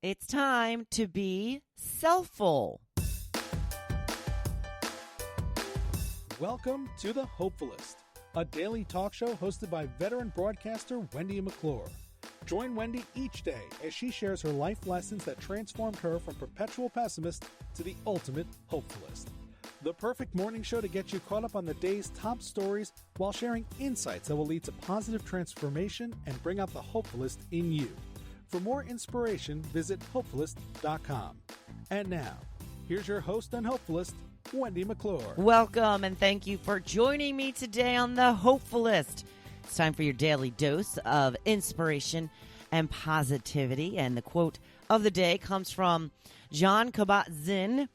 It's time to be selfull. Welcome to the Hopefulist, a daily talk show hosted by veteran broadcaster Wendy McClure. Join Wendy each day as she shares her life lessons that transformed her from perpetual pessimist to the ultimate hopefulist. The perfect morning show to get you caught up on the day's top stories while sharing insights that will lead to positive transformation and bring out the hopefulist in you. For more inspiration, visit Hopefulist.com. And now, here's your host and hopefulist, Wendy McClure. Welcome and thank you for joining me today on the Hopefulist. It's time for your daily dose of inspiration and positivity. And the quote of the day comes from Jon Kabat-Zinn.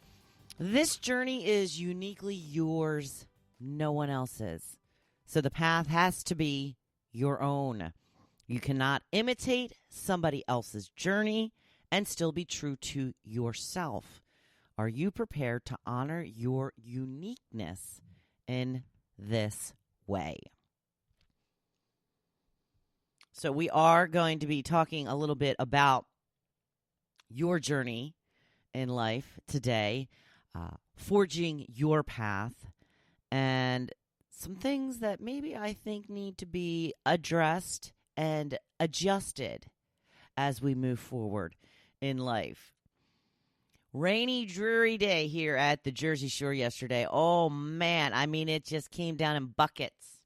This journey is uniquely yours, no one else's. So the path has to be your own. You cannot imitate somebody else's journey and still be true to yourself. Are you prepared to honor your uniqueness in this way? So we are going to be talking a little bit about your journey in life today, forging your path, and some things that maybe I think need to be addressed and adjusted as we move forward in life. Rainy, dreary day here at the Jersey Shore yesterday. Oh, man. I mean, it just came down in buckets.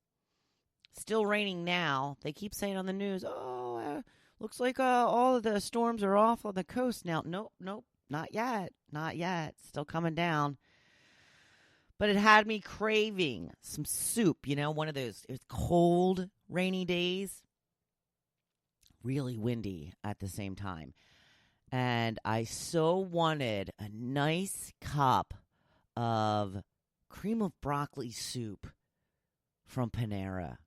Still raining now. They keep saying on the news, looks like all of the storms are off on the coast now. Nope, not yet. Not yet. Still coming down. But it had me craving some soup, one of those it was cold, rainy days. Really windy at the same time. And I so wanted a nice cup of cream of broccoli soup from Panera.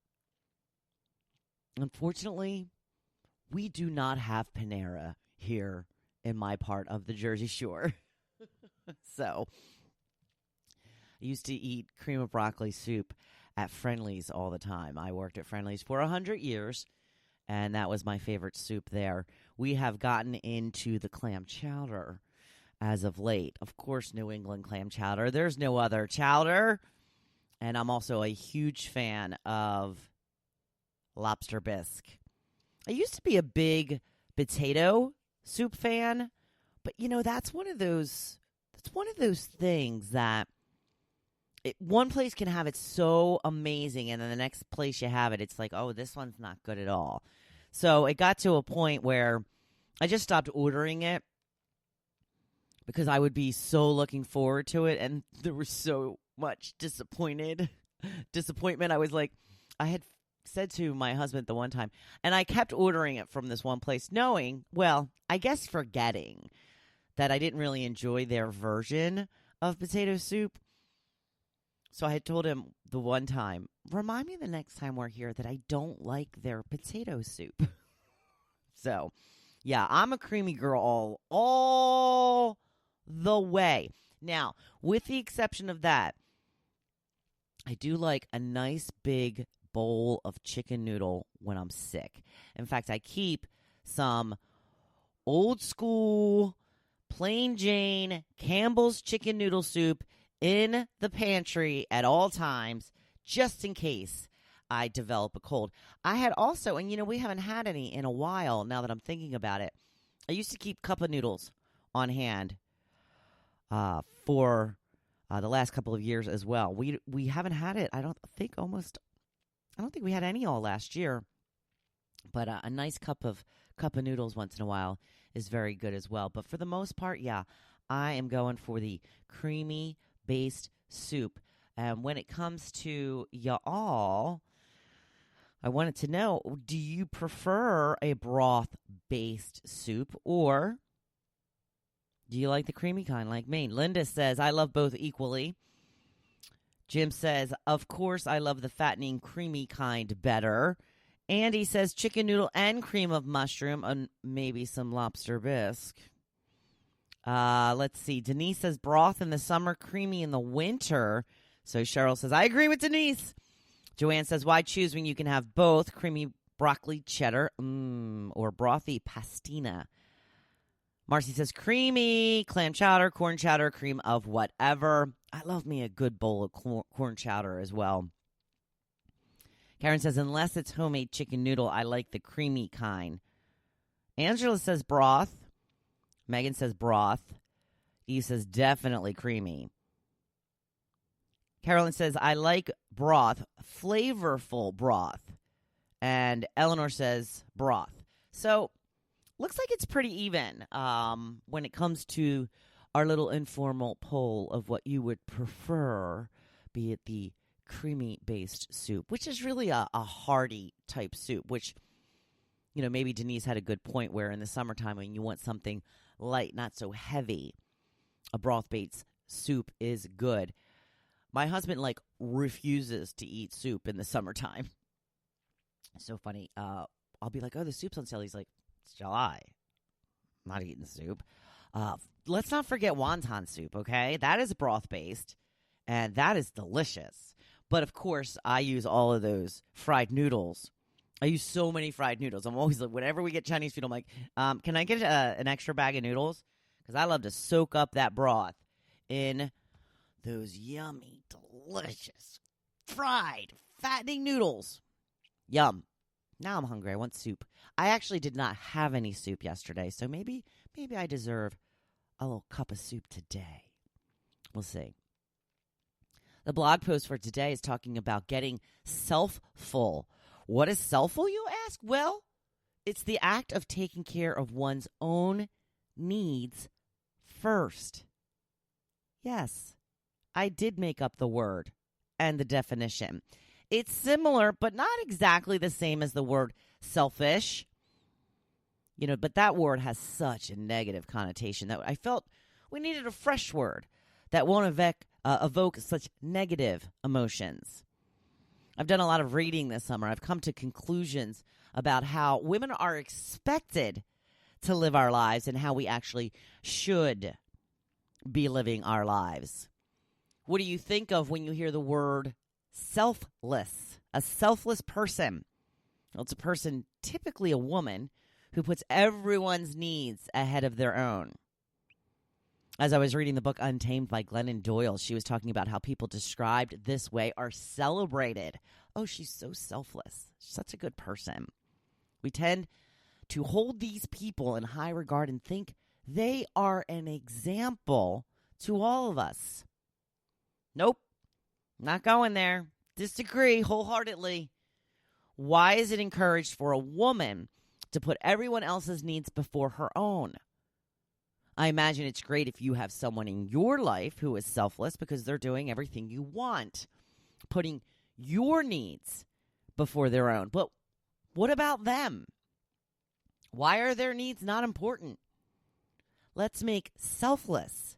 Unfortunately, we do not have Panera here in my part of the Jersey Shore. So, I used to eat cream of broccoli soup at Friendly's all the time. I worked at Friendly's for 100 years. And that was my favorite soup there. We have gotten into the clam chowder as of late. Of course, New England clam chowder. There's no other chowder. And I'm also a huge fan of lobster bisque. I used to be a big potato soup fan, but that's one of those things that one place can have it so amazing, and then the next place you have it, it's like, oh, this one's not good at all. So it got to a point where I just stopped ordering it because I would be so looking forward to it, and there was so much disappointment. I was like, I had said to my husband the one time, and I kept ordering it from this one place, knowing, I guess forgetting that I didn't really enjoy their version of potato soup. So I had told him the one time, remind me the next time we're here that I don't like their potato soup. So, yeah, I'm a creamy girl all the way. Now, with the exception of that, I do like a nice big bowl of chicken noodle when I'm sick. In fact, I keep some old school, plain Jane, Campbell's chicken noodle soup in the pantry at all times, just in case I develop a cold. I had also, and we haven't had any in a while now that I'm thinking about it, I used to keep cup of noodles on hand for the last couple of years as well. We haven't had it, I don't think we had any all last year, but a nice cup of noodles once in a while is very good as well. But for the most part, yeah, I am going for the creamy based soup. And when it comes to y'all, I wanted to know, do you prefer a broth based soup, or do you like the creamy kind like me? Linda says, I love both equally. Jim says, of course, I love the fattening creamy kind better. Andy says chicken noodle and cream of mushroom and maybe some lobster bisque. Let's see. Denise says broth in the summer, creamy in the winter. So Cheryl says, I agree with Denise. Joanne says, why choose when you can have both creamy broccoli cheddar or brothy pastina? Marcy says creamy, clam chowder, corn chowder, cream of whatever. I love me a good bowl of corn chowder as well. Karen says, unless it's homemade chicken noodle, I like the creamy kind. Angela says broth. Megan says broth. Eve says definitely creamy. Carolyn says, I like broth, flavorful broth. And Eleanor says broth. So, looks like it's pretty even when it comes to our little informal poll of what you would prefer, be it the creamy-based soup, which is really a hearty type soup, which, you know, maybe Denise had a good point where in the summertime when you want something light, not so heavy, a broth-based soup is good. My husband, refuses to eat soup in the summertime. It's so funny. I'll be like, oh, the soup's on sale. He's like, it's July. I'm not eating soup. Let's not forget wonton soup, okay? That is broth-based, and that is delicious. But, of course, I use all of those fried noodles. I use so many fried noodles. I'm always like, whenever we get Chinese food, I'm like, can I get an extra bag of noodles? Because I love to soak up that broth in those yummy, delicious, fried, fattening noodles. Yum. Now I'm hungry. I want soup. I actually did not have any soup yesterday, so maybe I deserve a little cup of soup today. We'll see. The blog post for today is talking about getting self-full. What is self-full, you ask? Well, it's the act of taking care of one's own needs first. Yes, I did make up the word and the definition. It's similar, but not exactly the same as the word selfish. You know, but that word has such a negative connotation that I felt we needed a fresh word that won't evoke such negative emotions. I've done a lot of reading this summer. I've come to conclusions about how women are expected to live our lives and how we actually should be living our lives. What do you think of when you hear the word selfless? A selfless person. Well, it's a person, typically a woman, who puts everyone's needs ahead of their own. As I was reading the book Untamed by Glennon Doyle, she was talking about how people described this way are celebrated. Oh, she's so selfless. She's such a good person. We tend to hold these people in high regard and think they are an example to all of us. Nope, not going there. Disagree wholeheartedly. Why is it encouraged for a woman to put everyone else's needs before her own? I imagine it's great if you have someone in your life who is selfless because they're doing everything you want, putting your needs before their own. But what about them? Why are their needs not important? Let's make selfless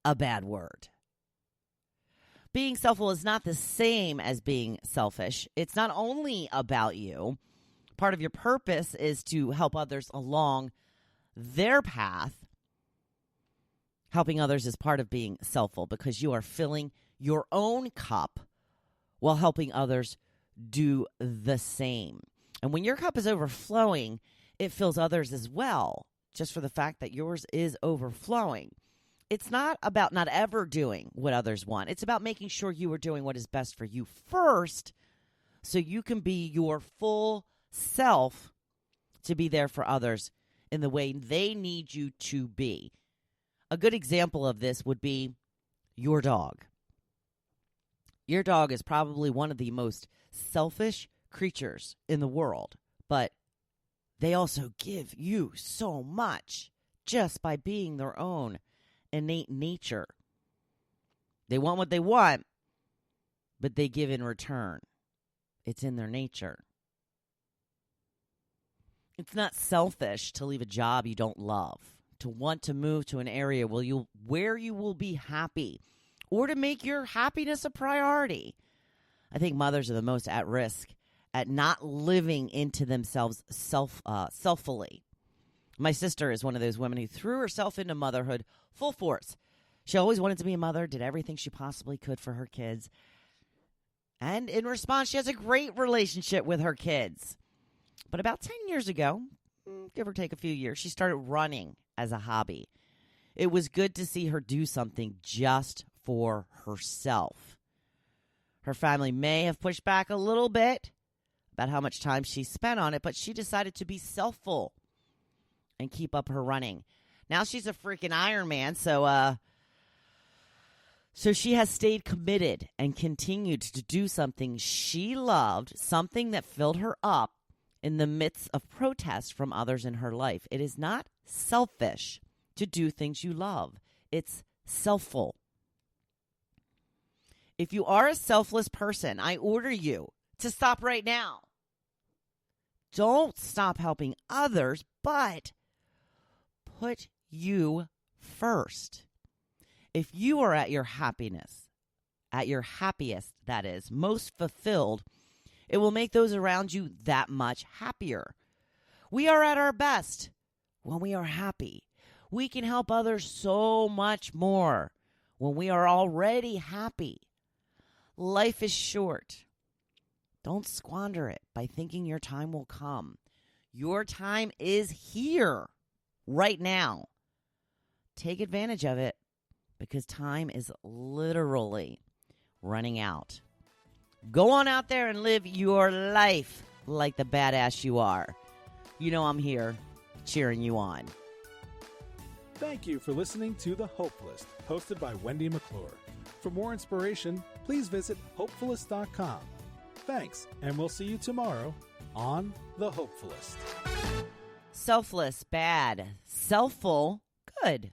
a bad word. Being selfful is not the same as being selfish. It's not only about you. Part of your purpose is to help others along their path. Helping others is part of being selfful because you are filling your own cup while helping others do the same. And when your cup is overflowing, it fills others as well, just for the fact that yours is overflowing. It's not about not ever doing what others want. It's about making sure you are doing what is best for you first so you can be your full self to be there for others in the way they need you to be. A good example of this would be your dog. Your dog is probably one of the most selfish creatures in the world, but they also give you so much just by being their own innate nature. They want what they want, but they give in return. It's in their nature. It's not selfish to leave a job you don't love, to want to move to an area where you will be happy, or to make your happiness a priority. I think mothers are the most at risk at not living into themselves selffully. My sister is one of those women who threw herself into motherhood full force. She always wanted to be a mother, did everything she possibly could for her kids. And in response, she has a great relationship with her kids. But about 10 years ago, give or take a few years, she started running as a hobby. It was good to see her do something just for herself. Her family may have pushed back a little bit about how much time she spent on it, but she decided to be selfull and keep up her running. Now she's a freaking Iron Man, so she has stayed committed and continued to do something she loved, something that filled her up in the midst of protest from others in her life. It is not selfish to do things you love. It's selfull. If you are a selfless person, I order you to stop right now. Don't stop helping others, but put you first. If you are at your happiest, that is, most fulfilled, it will make those around you that much happier. We are at our best when we are happy. We can help others so much more when we are already happy. Life is short. Don't squander it by thinking your time will come. Your time is here right now. Take advantage of it because time is literally running out. Go on out there and live your life like the badass you are. You know I'm here cheering you on. Thank you for listening to The Hopefulist, hosted by Wendy McClure. For more inspiration, please visit Hopefulist.com. Thanks, and we'll see you tomorrow on The Hopefulist. Selfless, bad. Selffull, good.